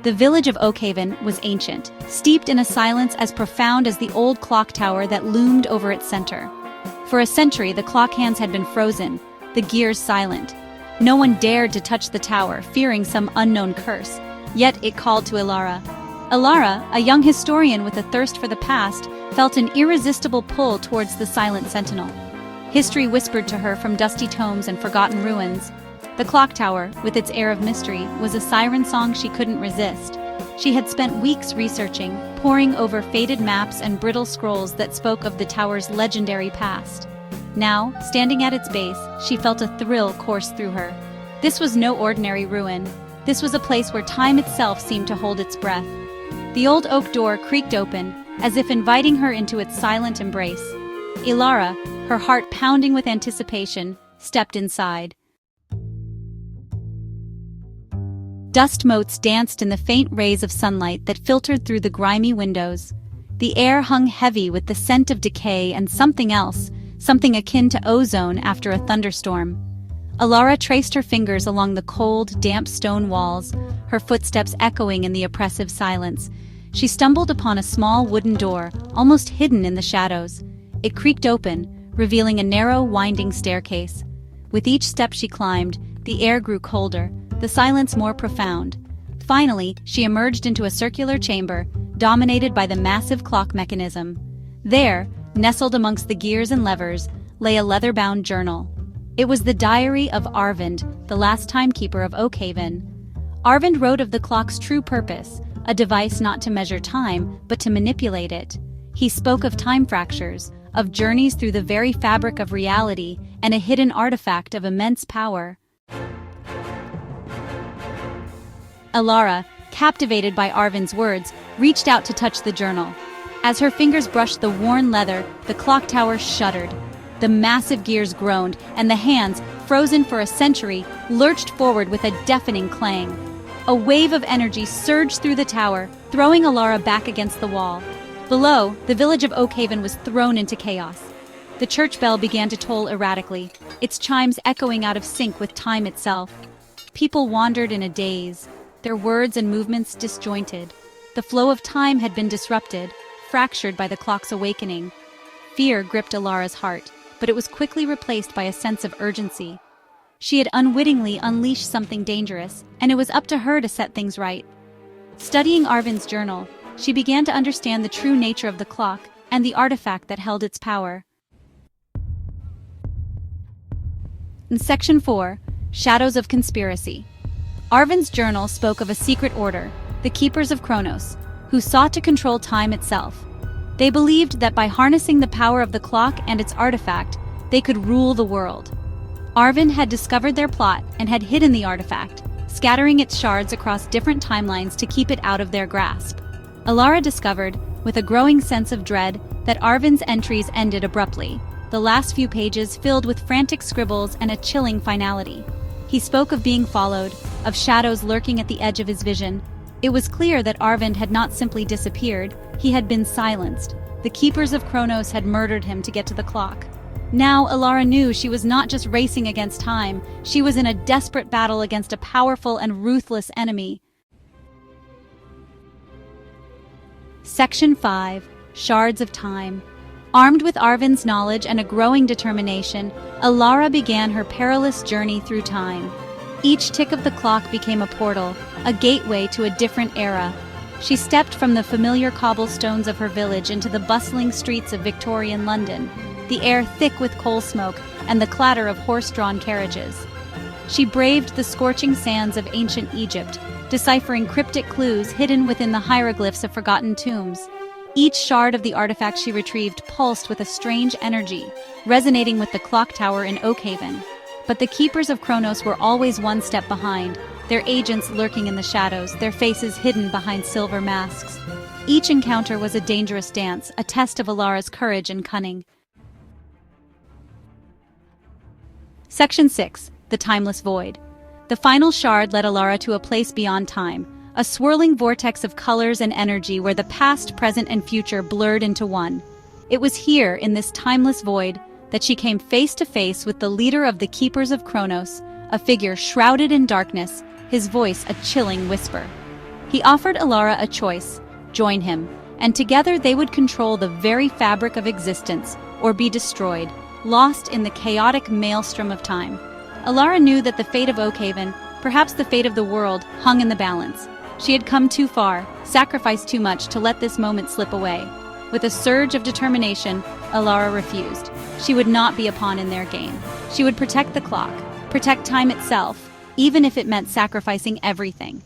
The village of Oakhaven was ancient, steeped in a silence as profound as the old clock tower that loomed over its center. For a century, the clock hands had been frozen, the gears silent. No one dared to touch the tower, fearing some unknown curse. Yet it called to Ilara. Ilara, a young historian with a thirst for the past, felt an irresistible pull towards the silent sentinel. History whispered to her from dusty tomes and forgotten ruins. The clock tower, with its air of mystery, was a siren song she couldn't resist. She had spent weeks researching, poring over faded maps and brittle scrolls that spoke of the tower's legendary past. Now, standing at its base, she felt a thrill course through her. This was no ordinary ruin. This was a place where time itself seemed to hold its breath. The old oak door creaked open, as if inviting her into its silent embrace. Ilara, her heart pounding with anticipation, stepped inside. Dust motes danced in the faint rays of sunlight that filtered through the grimy windows. The air hung heavy with the scent of decay and something else, something akin to ozone after a thunderstorm. Ilara traced her fingers along the cold, damp stone walls, her footsteps echoing in the oppressive silence. She stumbled upon a small wooden door, almost hidden in the shadows. It creaked open, revealing a narrow, winding staircase. With each step she climbed, the air grew colder, the silence more profound. Finally, she emerged into a circular chamber, dominated by the massive clock mechanism. There, nestled amongst the gears and levers, lay a leather-bound journal. It was the diary of Arvind, the last timekeeper of Oakhaven. Arvind wrote of the clock's true purpose, a device not to measure time, but to manipulate it. He spoke of time fractures, of journeys through the very fabric of reality, and a hidden artifact of immense power. Ilara, captivated by Arvind's words, reached out to touch the journal. As her fingers brushed the worn leather, the clock tower shuddered. The massive gears groaned, and the hands, frozen for a century, lurched forward with a deafening clang. A wave of energy surged through the tower, throwing Ilara back against the wall. Below, the village of Oakhaven was thrown into chaos. The church bell began to toll erratically, its chimes echoing out of sync with time itself. People wandered in a daze, their words and movements disjointed. The flow of time had been disrupted, fractured by the clock's awakening. Fear gripped Ilara's heart, but it was quickly replaced by a sense of urgency. She had unwittingly unleashed something dangerous, and it was up to her to set things right. Studying Arvind's journal, she began to understand the true nature of the clock and the artifact that held its power. In Section 4, Shadows of Conspiracy. Arvind's journal spoke of a secret order, the Keepers of Chronos, who sought to control time itself. They believed that by harnessing the power of the clock and its artifact, they could rule the world. Arvind had discovered their plot and had hidden the artifact, scattering its shards across different timelines to keep it out of their grasp. Ilara discovered, with a growing sense of dread, that Arvind's entries ended abruptly, the last few pages filled with frantic scribbles and a chilling finality. He spoke of being followed, of shadows lurking at the edge of his vision. It was clear that Arvind had not simply disappeared, he had been silenced. The Keepers of Chronos had murdered him to get to the clock. Now Ilara knew she was not just racing against time, she was in a desperate battle against a powerful and ruthless enemy. Section 5, Shards of Time. Armed with Arvind's knowledge and a growing determination, Ilara began her perilous journey through time. Each tick of the clock became a portal, a gateway to a different era. She stepped from the familiar cobblestones of her village into the bustling streets of Victorian London, the air thick with coal smoke and the clatter of horse-drawn carriages. She braved the scorching sands of ancient Egypt, deciphering cryptic clues hidden within the hieroglyphs of forgotten tombs. Each shard of the artifact she retrieved pulsed with a strange energy, resonating with the clock tower in Oakhaven. But the Keepers of Chronos were always one step behind, their agents lurking in the shadows, their faces hidden behind silver masks. Each encounter was a dangerous dance, a test of Ilara's courage and cunning. Section 6, The Timeless Void. The final shard led Ilara to a place beyond time, a swirling vortex of colors and energy where the past, present, and future blurred into one. It was here, in this timeless void, that she came face to face with the leader of the Keepers of Chronos, a figure shrouded in darkness, his voice a chilling whisper. He offered Alara a choice: join him, and together they would control the very fabric of existence, or be destroyed, lost in the chaotic maelstrom of time. Alara knew that the fate of Oakhaven, perhaps the fate of the world, hung in the balance. She had come too far, sacrificed too much to let this moment slip away. With a surge of determination, Alara refused. She would not be a pawn in their game. She would protect the clock, protect time itself, even if it meant sacrificing everything.